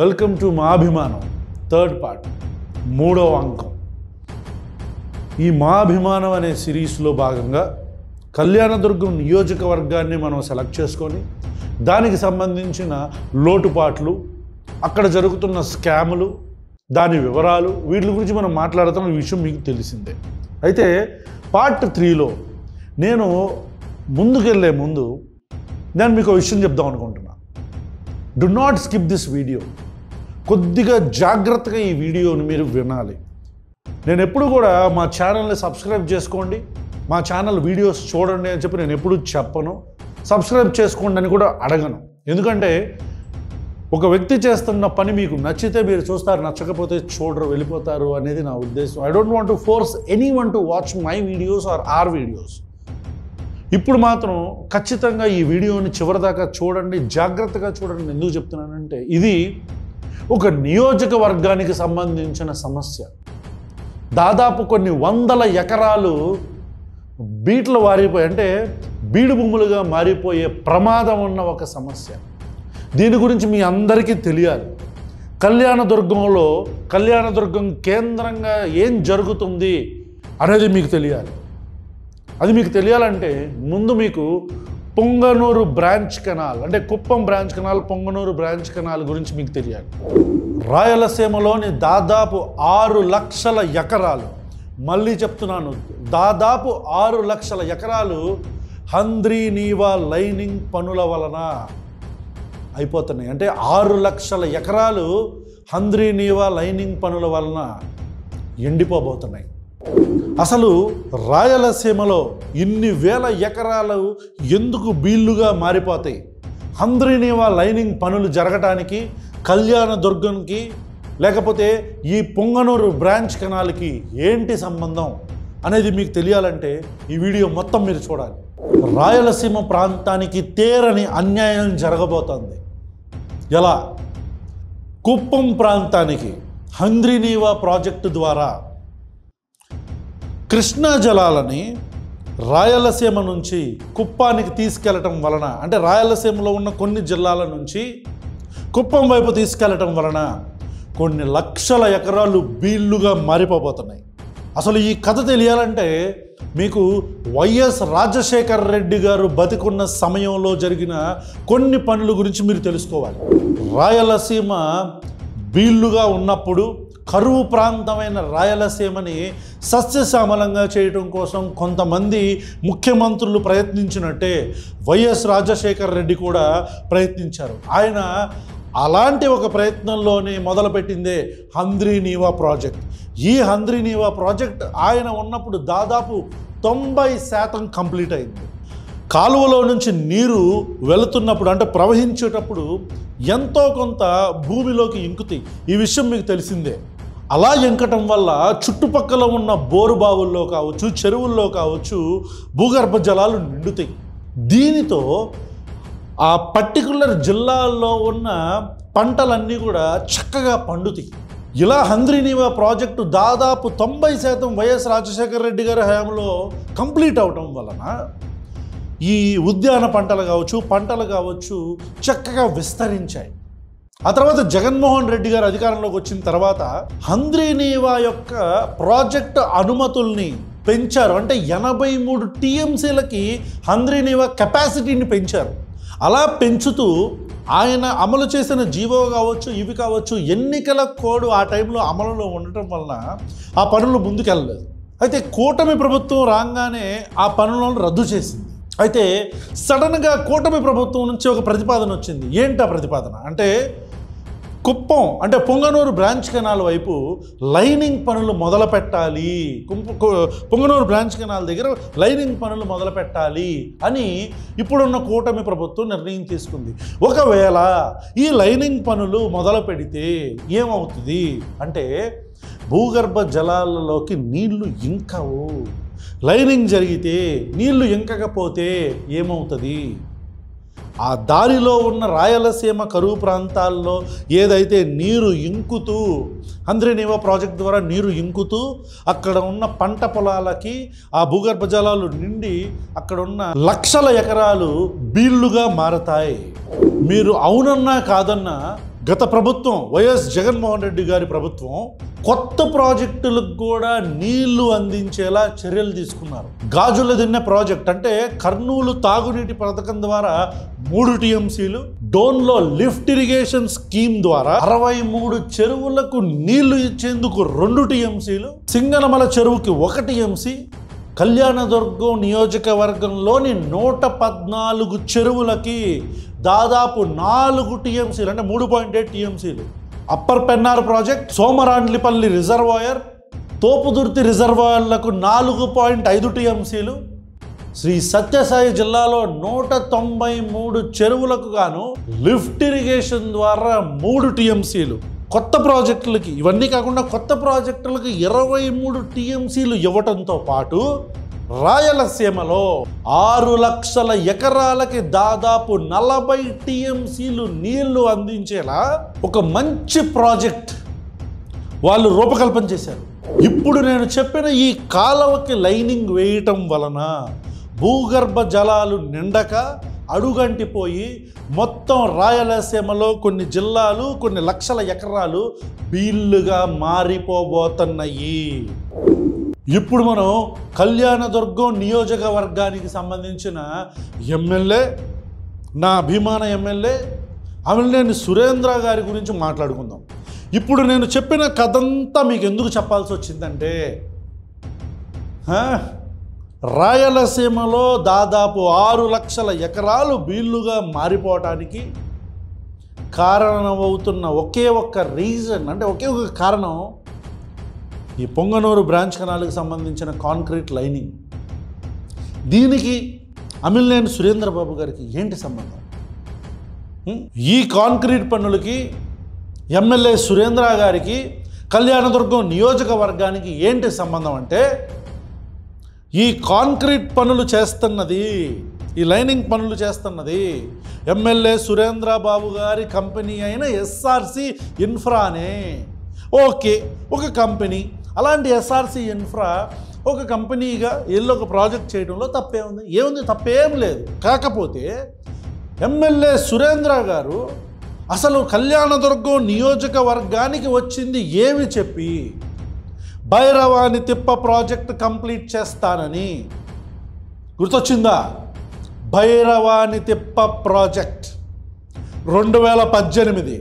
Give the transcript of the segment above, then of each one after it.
Welcome to మా అభిమానం third part మూడవ అంకం. ఈ మా అభిమానం అనే సిరీస్లో భాగంగా కళ్యాణదుర్గం నియోజకవర్గాన్ని మనం సెలెక్ట్ చేసుకొని దానికి సంబంధించిన లోటుపాట్లు, అక్కడ జరుగుతున్న స్కాములు, దాని వివరాలు, వీటి గురించి మనం మాట్లాడుతున్న విషయం మీకు తెలిసిందే. అయితే పార్ట్ 3లో నేను ముందుకెళ్ళే ముందు నేను మీకు విషయం చెప్దాం అనుకుంటున్నా. Do not skip this video. కొద్దిగా జాగ్రత్తగా ఈ వీడియోని మీరు వినాలి. నేను ఎప్పుడు కూడా మా ఛానల్ని సబ్స్క్రైబ్ చేసుకోండి, మా ఛానల్ వీడియోస్ చూడండి అని చెప్పి నేను ఎప్పుడు చెప్పను. సబ్స్క్రైబ్ చేసుకోండి అని కూడా అడగను. ఎందుకంటే ఒక వ్యక్తి చేస్తున్న పని మీకు నచ్చితే మీరు చూస్తారు, నచ్చకపోతే చూడరు, వెళ్ళిపోతారు అనేది నా ఉద్దేశం. I don't want to force anyone to watch my videos or or videos. ఇప్పుడు మాత్రం ఖచ్చితంగా ఈ వీడియోని చివరిదాకా చూడండి, జాగ్రత్తగా చూడండి. ఎందుకు చెప్తున్నానంటే ఇది ఒక నియోజకవర్గానికి సంబంధించిన సమస్య. దాదాపు కొన్ని వందల ఎకరాలు బీట్ల వారిపోయి, అంటే బీడు భూములుగా మారిపోయే ప్రమాదం ఉన్న ఒక సమస్య. దీని గురించి మీ అందరికీ తెలియాలి. కళ్యాణదుర్గం కేంద్రంగా ఏం జరుగుతుంది అనేది మీకు తెలియాలి. అది మీకు తెలియాలంటే ముందు మీకు పొంగనూరు బ్రాంచ్ కెనాల్, అంటే Kuppam branch canal, Punganur branch canal గురించి మీకు తెలియాలి. రాయలసీమలోని దాదాపు 6 లక్షల ఎకరాలు, మళ్ళీ చెప్తున్నాను, దాదాపు 6 లక్షల ఎకరాలు హంద్రీనీవా లైనింగ్ పనుల వలన అయిపోతున్నాయి. అంటే 6 లక్షల ఎకరాలు హంద్రీనీవా లైనింగ్ పనుల వలన ఎండిపోబోతున్నాయి. అసలు రాయలసీమలో ఇన్ని వేల ఎకరాలు ఎందుకు బీళ్లుగా మారిపోతాయి? హంద్రీనీవా లైనింగ్ పనులు జరగటానికి కళ్యాణదుర్గంకి లేకపోతే ఈ పొంగనూరు బ్రాంచ్ కెనాల్కి ఏంటి సంబంధం అనేది మీకు తెలియాలంటే ఈ వీడియో మొత్తం మీరు చూడాలి. రాయలసీమ ప్రాంతానికి తీరని అన్యాయం జరగబోతోంది. ఎలా? కుప్పం ప్రాంతానికి హంద్రీనీవా ప్రాజెక్టు ద్వారా కృష్ణా జలాలని రాయలసీమ నుంచి కుప్పానికి తీసుకెళ్లటం వలన, అంటే రాయలసీమలో ఉన్న కొన్ని జిల్లాల నుంచి కుప్పం వైపు తీసుకెళ్లటం వలన కొన్ని లక్షల ఎకరాలు బీళ్లుగా మారిపోబోతున్నాయి. అసలు ఈ కథ తెలియాలంటే మీకు వైఎస్ రాజశేఖర్ రెడ్డి గారు బతికున్న సమయంలో జరిగిన కొన్ని పనుల గురించి మీరు తెలుసుకోవాలి. రాయలసీమ బీళ్లుగా ఉన్నప్పుడు కరువు ప్రాంతమైన రాయలసీమని సస్యశ్యామలంగా చేయటం కోసం కొంతమంది ముఖ్యమంత్రులు ప్రయత్నించినట్టే వైఎస్ రాజశేఖర్ రెడ్డి కూడా ప్రయత్నించారు. ఆయన అలాంటి ఒక ప్రయత్నంలోనే మొదలుపెట్టిందే హంద్రీనీవా ప్రాజెక్ట్. ఈ హంద్రీనీవా ప్రాజెక్ట్ ఆయన ఉన్నప్పుడు దాదాపు 90% కంప్లీట్ అయింది. కాలువలో నుంచి నీరు వెళుతున్నప్పుడు, అంటే ప్రవహించేటప్పుడు ఎంతో కొంత భూమిలోకి ఇంకుతాయి. ఈ విషయం మీకు తెలిసిందే. అలా ఇంకటం వల్ల చుట్టుపక్కల ఉన్న బోరుబావుల్లో కావచ్చు, చెరువుల్లో కావచ్చు భూగర్భ జలాలు నిండుతాయి. దీనితో ఆ పర్టికులర్ జిల్లాల్లో ఉన్న పంటలన్నీ కూడా చక్కగా పండుతాయి. ఇలా హంద్రీనీవా ప్రాజెక్టు దాదాపు 90% వైఎస్ రాజశేఖర రెడ్డి గారి హయాంలో కంప్లీట్ అవటం వలన ఈ ఉద్యాన పంటలు కావచ్చు చక్కగా విస్తరించాయి. ఆ తర్వాత జగన్మోహన్ రెడ్డి గారు అధికారంలోకి వచ్చిన తర్వాత హంద్రీనీవా యొక్క ప్రాజెక్టు అనుమతుల్ని పెంచారు. అంటే 83 TMCలకి హంద్రీనీవా కెపాసిటీని పెంచారు. అలా పెంచుతూ ఆయన అమలు చేసిన జీవో కావచ్చు, ఇవి కావచ్చు, ఎన్నికల కోడ్ ఆ టైంలో అమలులో ఉండటం వలన ఆ పనులు ముందుకెళ్ళలేదు. అయితే కూటమి ప్రభుత్వం రాగానే ఆ పనులను రద్దు చేసింది. అయితే సడన్గా కూటమి ప్రభుత్వం నుంచి ఒక ప్రతిపాదన వచ్చింది. ఏంటి ఆ ప్రతిపాదన అంటే కుప్పం, అంటే పొంగనూరు బ్రాంచ్ కెనాల్ వైపు లైనింగ్ పనులు మొదలు పెట్టాలి, పొంగనూరు బ్రాంచ్ కెనాల్ దగ్గర లైనింగ్ పనులు మొదలు పెట్టాలి అని ఇప్పుడున్న కూటమి ప్రభుత్వం నిర్ణయం తీసుకుంది. ఒకవేళ ఈ లైనింగ్ పనులు మొదలు పెడితే ఏమవుతుంది అంటే భూగర్భ జలాలలోకి నీళ్లు ఇంకవు. లైనింగ్ జరిగితే నీళ్లు ఇంకకపోతే ఏమవుతుంది? ఆ దారిలో ఉన్న రాయలసీమ కరువు ప్రాంతాల్లో ఏదైతే నీరు ఇంకుతూ హంద్రీనీవా ప్రాజెక్ట్ ద్వారా నీరు ఇంకుతూ అక్కడ ఉన్న పంట పొలాలకి ఆ భూగర్భ జలాలు నిండి అక్కడ ఉన్న లక్షల ఎకరాలు బీళ్లుగా మారతాయి. మీరు అవునన్నా కాదన్నా గత ప్రభుత్వం వైఎస్ జగన్మోహన్ రెడ్డి గారి ప్రభుత్వం కొత్త ప్రాజెక్టులకు కూడా నీళ్లు అందించేలా చర్యలు తీసుకున్నారు. గాజుల దిన్నె ప్రాజెక్ట్ అంటే కర్నూలు తాగునీటి పథకం ద్వారా 3 టీఎంసీలు, డోన్లో లిఫ్ట్ ఇరిగేషన్ స్కీమ్ ద్వారా 63 చెరువులకు నీళ్లు ఇచ్చేందుకు 2 టీఎంసీలు, సింగనమల చెరువుకి 1 టీఎంసీ, కళ్యాణదుర్గం నియోజకవర్గంలోని 114 చెరువులకి దాదాపు 4 టీఎంసీలు అంటే 3.8 టీఎంసీలు, upper Pennar project, Somarandlipalli reservoir, Topudurthi రిజర్వాయర్లకు 4.5 టీఎంసీలు, శ్రీ సత్యసాయి జిల్లాలో 193 చెరువులకు గాను లిఫ్ట్ ఇరిగేషన్ ద్వారా 3 టీఎంసీలు, కొత్త ప్రాజెక్టులకి ఇవన్నీ కాకుండా కొత్త ప్రాజెక్టులకు 23 టీఎంసీలు ఇవ్వటంతో పాటు రాయలసీమలో 6 లక్షల ఎకరాలకి దాదాపు 40 టీఎంసీలు నీళ్లు అందించేలా ఒక మంచి ప్రాజెక్ట్ వాళ్ళు రూపకల్పన చేశారు. ఇప్పుడు నేను చెప్పిన ఈ కాలువకి లైనింగ్ వేయటం వలన భూగర్భ జలాలు నిండక అడుగంటిపోయి మొత్తం రాయలసీమలో కొన్ని జిల్లాలు కొన్ని లక్షల ఎకరాలు బీళ్లుగా మారిపోబోతున్నాయి. ఇప్పుడు మనం కళ్యాణదుర్గం నియోజకవర్గానికి సంబంధించిన ఎమ్మెల్యే, నా అభిమాన ఎమ్మెల్యే అమిలినేని సురేంద్ర గారి గురించి మాట్లాడుకుందాం. ఇప్పుడు నేను చెప్పిన కథంతా మీకు ఎందుకు చెప్పాల్సి వచ్చిందంటే, రాయలసీమలో దాదాపు 6 లక్షల ఎకరాలు బీళ్లుగా మారిపోవటానికి కారణమవుతున్న ఒకే ఒక్క రీజన్ అంటే ఒకే ఒక కారణం ఈ పొంగనూరు బ్రాంచ్ కెనాల్కి సంబంధించిన కాంక్రీట్ లైనింగ్. దీనికి అమిలినేని సురేంద్రబాబు గారికి ఏంటి సంబంధం? ఈ కాంక్రీట్ పనులకి ఎమ్మెల్యే సురేంద్ర గారికి కళ్యాణదుర్గం నియోజకవర్గానికి ఏంటి సంబంధం అంటే, ఈ కాంక్రీట్ పనులు చేస్తున్నది, ఈ లైనింగ్ పనులు చేస్తున్నది ఎమ్మెల్యే సురేంద్రబాబు గారి కంపెనీ అయిన ఎస్ఆర్సి ఇన్ఫ్రానే. ఓకే, ఒక కంపెనీ, అలాంటి ఎస్ఆర్సి ఇన్ఫ్రా ఒక కంపెనీగా వీళ్ళు ఒక ప్రాజెక్ట్ చేయడంలో తప్పేముంది? ఏముంది? తప్పేం లేదు. కాకపోతే ఎమ్మెల్యే సురేంద్ర గారు అసలు కళ్యాణదుర్గం నియోజకవర్గానికి వచ్చింది ఏమి చెప్పి భైరవాని తిప్ప ప్రాజెక్ట్ కంప్లీట్ చేస్తానని గుర్తొచ్చిందా? భైరవాని తిప్ప ప్రాజెక్ట్ 2018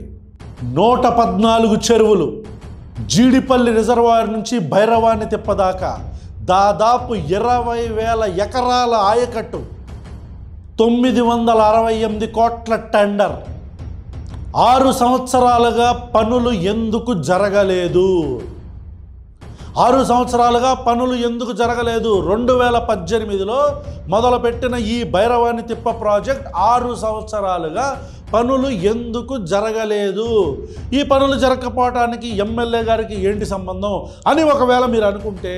114 చెరువులు, జీడిపల్లి రిజర్వాయర్ నుంచి భైరవాని తిప్ప దాకా దాదాపు 20,000 ఎకరాల ఆయకట్టు, 968 కోట్ల టెండర్. 6 సంవత్సరాలుగా పనులు ఎందుకు జరగలేదు? 6 సంవత్సరాలుగా పనులు ఎందుకు జరగలేదు? 2018లో మొదలుపెట్టిన ఈ భైరవాని తిప్ప ప్రాజెక్ట్ 6 సంవత్సరాలుగా పనులు ఎందుకు జరగలేదు? ఈ పనులు జరగకపోవటానికి ఎమ్మెల్యే గారికి ఏంటి సంబంధం అని ఒకవేళ మీరు అనుకుంటే,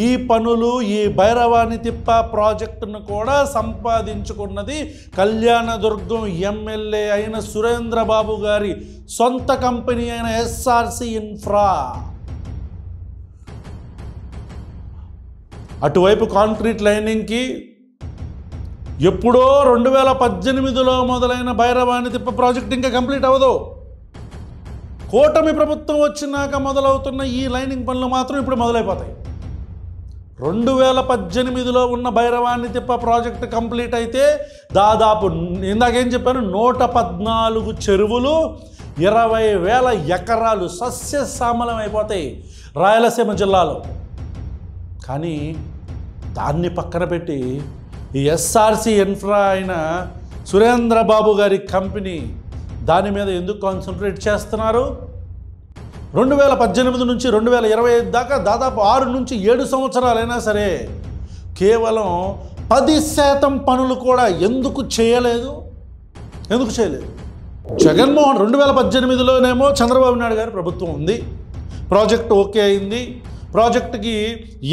ఈ పనులు, ఈ భైరవాని తిప్ప ప్రాజెక్టును కూడా సంపాదించుకున్నది కళ్యాణదుర్గం ఎమ్మెల్యే అయిన సురేంద్రబాబు గారి సొంత కంపెనీ అయిన ఎస్ఆర్సి ఇన్ఫ్రా. అటువైపు కాంక్రీట్ లైనింగ్కి ఎప్పుడో 2018లో మొదలైన భైరవాని తిప్ప ప్రాజెక్ట్ ఇంకా కంప్లీట్ అవ్వదు. కూటమి ప్రభుత్వం వచ్చినాక మొదలవుతున్న ఈ లైనింగ్ పనులు మాత్రం ఇప్పుడు మొదలైపోతాయి. 2018లో ఉన్న భైరవాని తిప్ప ప్రాజెక్టు కంప్లీట్ అయితే దాదాపు ఇందాకేం చెప్పాను, 114 చెరువులు, 20,000 ఎకరాలు సస్యశ్యామలం అయిపోతాయి రాయలసీమ జిల్లాలో. కానీ దాన్ని పక్కన పెట్టి ఈ ఎస్ఆర్సి ఇన్ఫ్రా అయిన సురేంద్రబాబు గారి కంపెనీ దాని మీద ఎందుకు కాన్సన్ట్రేట్ చేస్తున్నారు? 2018 నుంచి 2025 దాకా దాదాపు 6 నుంచి 7 సంవత్సరాలైనా సరే కేవలం 10% పనులు కూడా ఎందుకు చేయలేదు? ఎందుకు చేయలేదు? జగన్మోహన్ 2018లోనేమో చంద్రబాబు నాయుడు గారి ప్రభుత్వం ఉంది, ప్రాజెక్ట్ ఓకే అయింది, ప్రాజెక్టుకి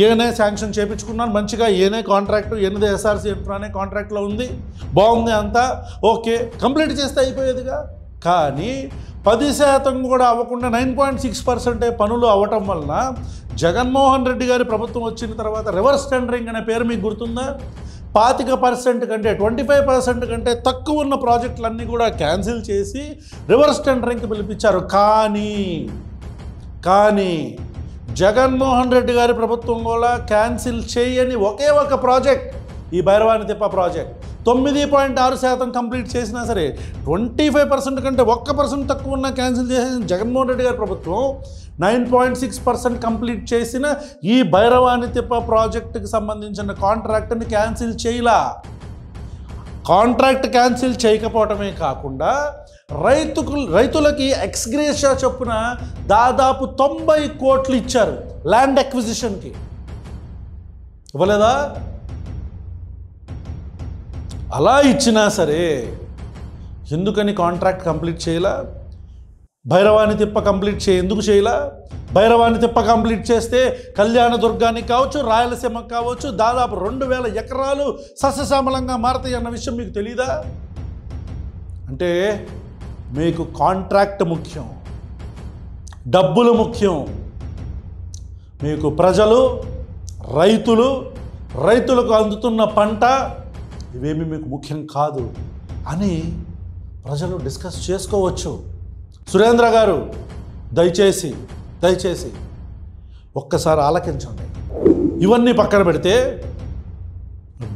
ఏనే శాంక్షన్ చేయించుకున్నాను మంచిగా, ఏనే కాంట్రాక్టు, ఎనిమిది ఎస్ఆర్సి ఇన్ఫ్రానే కాంట్రాక్ట్లో ఉంది, బాగుంది, అంతా ఓకే, కంప్లీట్ చేస్తే అయిపోయేదిగా. కానీ 10% కూడా అవ్వకుండా 9.6% పనులు అవ్వటం వలన జగన్మోహన్ రెడ్డి గారి ప్రభుత్వం వచ్చిన తర్వాత రివర్స్ టెండరింగ్ అనే పేరు మీకు గుర్తుందా? 25% కంటే 25% కంటే తక్కువ ఉన్న ప్రాజెక్టులన్నీ కూడా క్యాన్సిల్ చేసి రివర్స్ టెండరింగ్కి పిలిపించారు. కానీ జగన్మోహన్ రెడ్డి గారి ప్రభుత్వం కూడా క్యాన్సిల్ చేయని ఒకే ఒక ప్రాజెక్ట్ ఈ భైరవాని తిప్ప ప్రాజెక్ట్. 9.6% కంప్లీట్ చేసినా సరే 25% కంటే 1% తక్కువ ఉన్న క్యాన్సిల్ చేసిన జగన్మోహన్ రెడ్డి గారి ప్రభుత్వం 9.6% కంప్లీట్ చేసిన ఈ భైరవాని తిప్ప ప్రాజెక్టుకి సంబంధించిన కాంట్రాక్ట్ని క్యాన్సిల్ చేయలా. కాంట్రాక్ట్ క్యాన్సిల్ చేయకపోవటమే కాకుండా రైతులకి ఎక్స్గ్రేషియా చొప్పున దాదాపు 90 కోట్లు ఇచ్చారు ల్యాండ్ అక్విజిషన్కి. ఇవ్వలేదా? అలా ఇచ్చినా సరే ఎందుకని కాంట్రాక్ట్ కంప్లీట్ చేయలా? భైరవాని తిప్ప ఎందుకు చేయలా? భైరవాని తిప్ప కంప్లీట్ చేస్తే కళ్యాణదుర్గానికి కావచ్చు, రాయలసీమకు కావచ్చు దాదాపు 2000 ఎకరాలు సస్యశ్యామలంగా మారతాయి అన్న విషయం మీకు తెలీదా? అంటే మీకు కాంట్రాక్ట్ ముఖ్యం, డబ్బులు ముఖ్యం, మీకు ప్రజలు, రైతులకు అందుతున్న పంట ఇవేమీ మీకు ముఖ్యం కాదు అని ప్రజలు డిస్కస్ చేసుకోవచ్చు. సురేంద్ర గారు దయచేసి ఒక్కసారి ఆలకించండి. ఇవన్నీ పక్కన పెడితే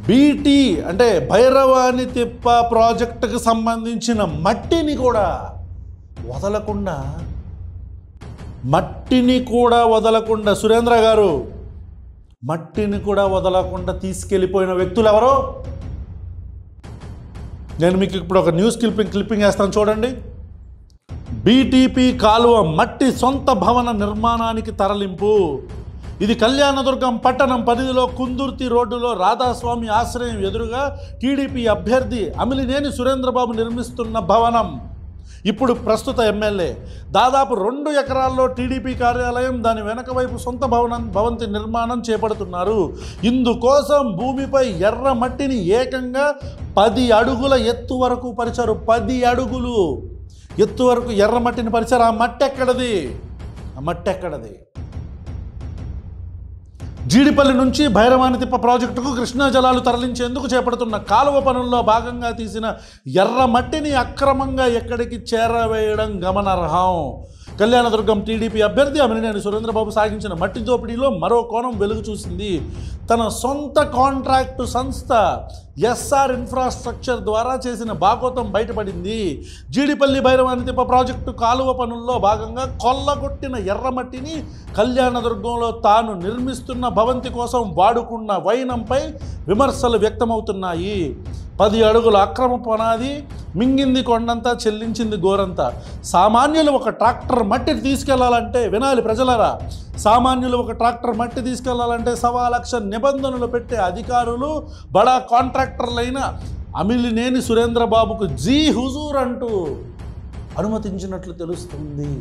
బీటీ అంటే భైరవాని తిప్ప ప్రాజెక్టుకు సంబంధించిన మట్టిని కూడా వదలకుండా సురేంద్ర గారు మట్టిని కూడా వదలకుండా తీసుకెళ్ళిపోయిన వ్యక్తులు ఎవరో నేను మీకు ఇప్పుడు ఒక న్యూస్ క్లిప్పింగ్ వేస్తాను చూడండి. బీటీపీ కాలువ మట్టి సొంత భవన నిర్మాణానికి తరలింపు. ఇది కళ్యాణదుర్గం పట్టణం పరిధిలో కుందుర్తి రోడ్డులో రాధాస్వామి ఆశ్రయం ఎదురుగా టీడీపీ అభ్యర్థి అమిలినేని సురేంద్రబాబు నిర్మిస్తున్న భవనం. ఇప్పుడు ప్రస్తుత ఎమ్మెల్యే దాదాపు 2 ఎకరాల్లో టీడీపీ కార్యాలయం, దాని వెనక వైపు సొంత భవంతి నిర్మాణం చేపడుతున్నారు. ఇందుకోసం భూమిపై ఎర్ర మట్టిని ఏకంగా 10 అడుగుల ఎత్తు వరకు పరిచారు. 10 అడుగులు ఎత్తు వరకు ఎర్ర మట్టిని పరిచారు. ఆ మట్టి ఎక్కడది? జీడిపల్లి నుంచి భైరవాని తిప్ప ప్రాజెక్టుకు కృష్ణా జలాలు తరలించేందుకు చేపడుతున్న కాలువ పనుల్లో భాగంగా తీసిన ఎర్ర మట్టిని అక్రమంగా ఎక్కడికి చేరవేయడం గమనార్హం. కళ్యాణదుర్గం టీడీపీ అభ్యర్థి అమిలినేని సురేంద్రబాబు సాగించిన మట్టి దోపిడీలో మరో కోణం వెలుగు చూసింది. తన సొంత కాంట్రాక్టు సంస్థ ఎస్ఆర్ ఇన్ఫ్రాస్ట్రక్చర్ ద్వారా చేసిన బాగోతం బయటపడింది. జీడిపల్లి భైరవాని తిప్ప ప్రాజెక్టు కాలువ పనుల్లో భాగంగా కొల్లగొట్టిన ఎర్రమట్టిని కళ్యాణదుర్గంలో తాను నిర్మిస్తున్న భవంతి కోసం వాడుకున్న వైనంపై విమర్శలు వ్యక్తమవుతున్నాయి. 10 అడుగుల అక్రమ పునాది, మింగింది కొండంతా, చెల్లించింది గోరంతా. సామాన్యులు ఒక ట్రాక్టర్ మట్టి తీసుకెళ్లాలంటే, వినాలి ప్రజలరా, సామాన్యులు ఒక ట్రాక్టర్ మట్టి తీసుకెళ్లాలంటే 1,00,000 నిబంధనలు పెట్టే అధికారులు బడా కాంట్రాక్టర్లైన అమిలినేని సురేంద్రబాబుకు జీ హుజూర్ అంటూ అనుమతించినట్లు తెలుస్తుంది.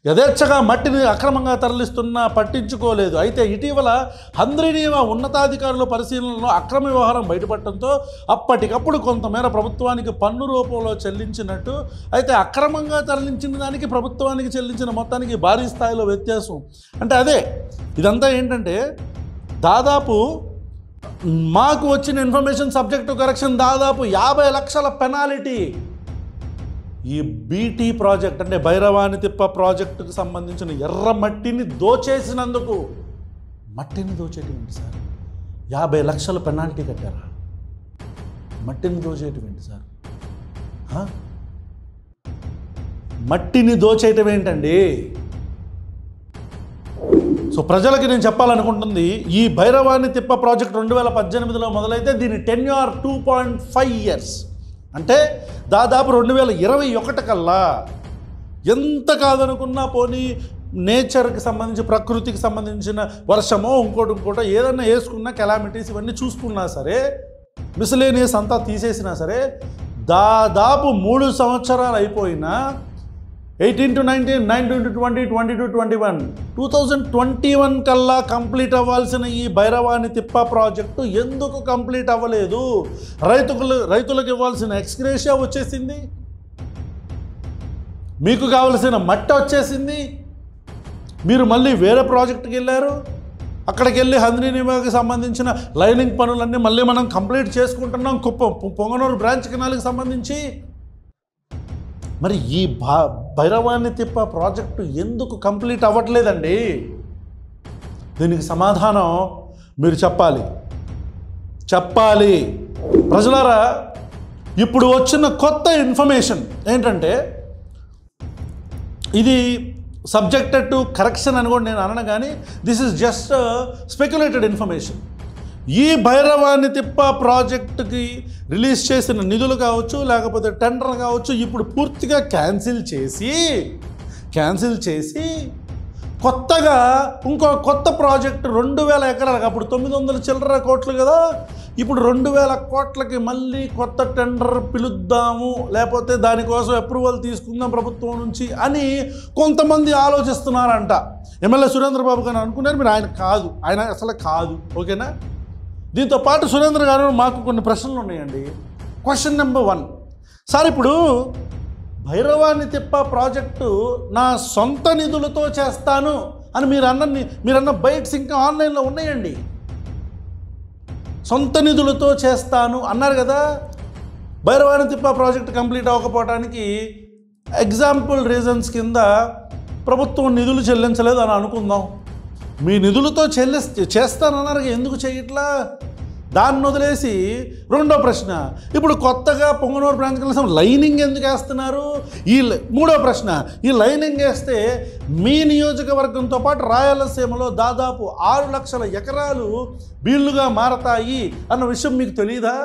యథేచ్ఛగా మట్టిని అక్రమంగా తరలిస్తున్నా పట్టించుకోలేదు. అయితే ఇటీవల హంద్రీనీవా ఉన్నతాధికారుల పరిశీలనలో అక్రమ వ్యవహారం బయటపడటంతో అప్పటికప్పుడు కొంతమేర ప్రభుత్వానికి పన్ను రూపంలో చెల్లించినట్టు, అయితే అక్రమంగా తరలించిన దానికి ప్రభుత్వానికి చెల్లించిన మొత్తానికి భారీ స్థాయిలో వ్యత్యాసం. అంటే అదే ఇదంతా ఏంటంటే దాదాపు మాకు వచ్చిన ఇన్ఫర్మేషన్ సబ్జెక్ట్ టు కరెక్షన్ దాదాపు 50 లక్షల పెనాల్టీ ఈ బీటీ ప్రాజెక్ట్ అంటే భైరవాని తిప్ప ప్రాజెక్టుకు సంబంధించిన ఎర్ర మట్టిని దోచేసినందుకు. మట్టిని దోచేటువంటి సార్ 50 లక్షల పెనాల్టీ కట్టారా? మట్టిని దోచేటువంటి సార్, మట్టిని దోచేయటం ఏంటండి? సో ప్రజలకి నేను చెప్పాలనుకుంటుంది, ఈ భైరవాని తిప్ప ప్రాజెక్ట్ 2018లో మొదలైతే దీని టెన్యూర్ 2.5 years, అంటే దాదాపు 2021 కల్లా. ఎంత కాదనుకున్నా పోనీ నేచర్కి సంబంధించి, ప్రకృతికి సంబంధించిన వర్షమో ఇంకోటో ఏదన్నా వేసుకున్నా కెలామిటీస్ ఇవన్నీ చూసుకున్నా సరే, మిస్లేనియస్ అంతా తీసేసినా సరే దాదాపు 3 సంవత్సరాలు అయిపోయినా 18 to 19, 19 to 20, 20 to 21, 2021 కల్లా కంప్లీట్ అవ్వాల్సిన ఈ భైరవాని తిప్ప ప్రాజెక్టు ఎందుకు కంప్లీట్ అవ్వలేదు? రైతులకు ఇవ్వాల్సిన ఎక్స్గ్రేషియా వచ్చేసింది, మీకు కావలసిన మట్టి వచ్చేసింది, మీరు మళ్ళీ వేరే ప్రాజెక్టుకి వెళ్ళారు. అక్కడికి వెళ్ళి హంద్రీనివాకి సంబంధించిన లైనింగ్ పనులన్నీ మళ్ళీ మనం కంప్లీట్ చేసుకుంటున్నాం పొంగనూరు బ్రాంచ్ కెనాల్కి సంబంధించి. మరి ఈ భైరవాన్ని తిప్ప ప్రాజెక్టు ఎందుకు కంప్లీట్ అవ్వట్లేదండి? దీనికి సమాధానం మీరు చెప్పాలి. ప్రజలారా, ఇప్పుడు వచ్చిన కొత్త ఇన్ఫర్మేషన్ ఏంటంటే, ఇది సబ్జెక్టెడ్ టు కరెక్షన్ అని కూడా నేను అనను, కానీ this is just speculated information. ఈ భైరవాన్ని తిప్ప ప్రాజెక్టుకి రిలీజ్ చేసిన నిధులు కావచ్చు, లేకపోతే టెండర్ కావచ్చు, ఇప్పుడు పూర్తిగా క్యాన్సిల్ చేసి కొత్తగా ఇంకో కొత్త ప్రాజెక్టు 2000 ఎకరాలకు, అప్పుడు 900 చిల్లర కోట్లు కదా, ఇప్పుడు 2000 కోట్లకి మళ్ళీ కొత్త టెండర్ పిలుద్దాము, లేకపోతే దానికోసం అప్రూవల్ తీసుకుందాం ప్రభుత్వం నుంచి అని కొంతమంది ఆలోచిస్తున్నారంట. ఎమ్మెల్యే సురేంద్ర బాబు గారు అనుకున్నారు, మీరు ఆయన అసలు కాదు. ఓకేనా? దీంతో పాటు సురేంద్ర గారు మాకు కొన్ని ప్రశ్నలు ఉన్నాయండి. క్వశ్చన్ నెంబర్ 1, సార్ ఇప్పుడు భైరవాన్ని తిప్ప ప్రాజెక్టు నా సొంత నిధులతో చేస్తాను అని మీరన్న బైట్స్ ఇంకా ఆన్లైన్లో ఉన్నాయండి. సొంత నిధులతో చేస్తాను అన్నారు కదా. భైరవాన్ని తిప్ప ప్రాజెక్టు కంప్లీట్ అవ్వకపోవడానికి ఎగ్జాంపుల్ రీజన్స్ కింద ప్రభుత్వం నిధులు చెల్లించలేదు అని అనుకుందాం. మీ నిధులతో చేస్తానన్నారు, ఎందుకు చేయట్లా? దాన్ని వదిలేసి రెండో ప్రశ్న, ఇప్పుడు కొత్తగా పొంగనూరు బ్రాంచ్ కెనాల్ లైనింగ్ ఎందుకు వేస్తున్నారు? మూడో ప్రశ్న, ఈ లైనింగ్ వేస్తే మీ నియోజకవర్గంతో పాటు రాయలసీమలో దాదాపు 6 లక్షల ఎకరాలు బీళ్లుగా మారతాయి అన్న విషయం మీకు తెలీదా?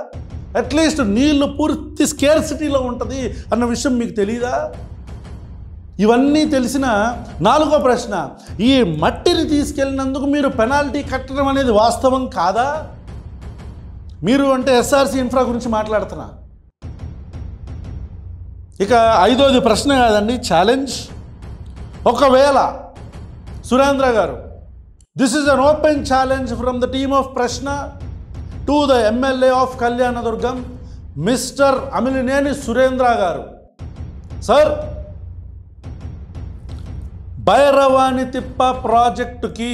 అట్లీస్ట్ నీళ్లు పూర్తి స్కేర్సిటీలో ఉంటుంది అన్న విషయం మీకు తెలీదా? ఇవన్నీ తెలిసిన నాలుగో ప్రశ్న, ఈ మట్టిని తీసుకెళ్ళినందుకు మీరు పెనాల్టీ కట్టడం అనేది వాస్తవం కాదా? మీరు అంటే ఎస్ఆర్సి ఇన్ఫ్రా గురించి మాట్లాడుతున్నా. ఇక ఐదోది ప్రశ్న కాదండి, ఛాలెంజ్. ఒకవేళ సురేంద్ర గారు, this is an open challenge from the team of ప్రశ్న to the MLA of Kalyanadurgam mister Amilineni Surendra గారు. సార్, భైరవాన్ని తిప్ప ప్రాజెక్టుకి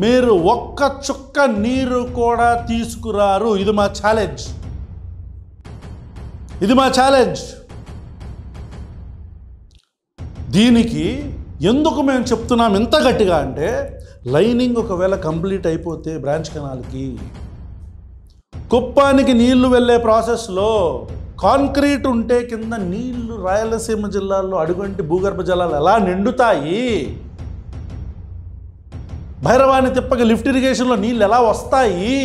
మీరు ఒక్క చుక్క నీరు కూడా తీసుకురారు. ఇది మా ఛాలెంజ్. దీనికి ఎందుకు మేము చెప్తున్నాం ఇంత గట్టిగా అంటే, లైనింగ్ ఒకవేళ కంప్లీట్ అయిపోతే బ్రాంచ్ కెనాల్కి కుప్పానికి నీళ్లు వెళ్ళే ప్రాసెస్లో కాంక్రీట్ ఉంటే కింద నీళ్లు రాయలసీమ జిల్లాల్లో అడుగంటి భూగర్భ జలాలు ఎలా నిండుతాయి? భైరవాన్ని తిప్పకి లిఫ్ట్ ఇరిగేషన్లో నీళ్ళు ఎలా వస్తాయి?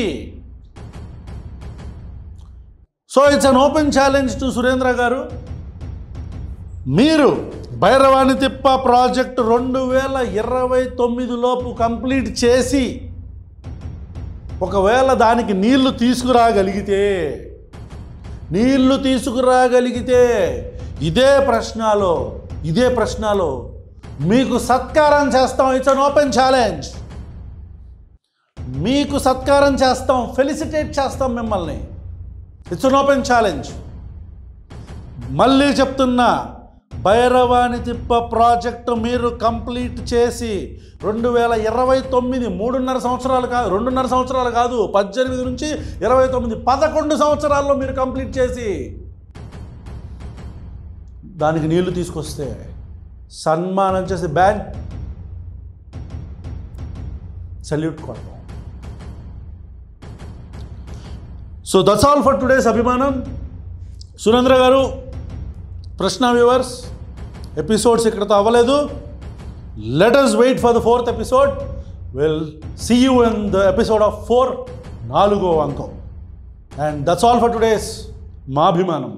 So it's an open challenge to Surendra గారు. మీరు భైరవాన్ని తిప్ప ప్రాజెక్టు 2029 లోపు కంప్లీట్ చేసి ఒకవేళ దానికి నీళ్లు తీసుకురాగలిగితే ఇదే ప్రశ్నలో మీకు సత్కారం చేస్తాం. It's an open challenge. మీకు సత్కారం చేస్తాం, ఫెలిసిటేట్ చేస్తాం మిమ్మల్ని. It's an open challenge. మళ్ళీ చెప్తున్నా, భైరవాన్ని తిప్ప ప్రాజెక్టు మీరు కంప్లీట్ చేసి 2029, 3.5 సంవత్సరాలు కాదు, 2.5 సంవత్సరాలు కాదు, 18 నుంచి 29, 11 సంవత్సరాల్లో మీరు కంప్లీట్ చేసి దానికి నీళ్లు తీసుకొస్తే సన్మానం చేసి బ్యాంక్ సల్యూట్ కొడతాం. So that's all for today's అభిమానం. సురేంద్ర గారు, ప్రశ్న వ్యూవర్స్, ఎపిసోడ్స్ ఇక్కడతో అవ్వలేదు. Let us wait for the 4th episode. We'll see you in the episode of 4, 4వ అంకం. And that's all for today's మా అభిమానం.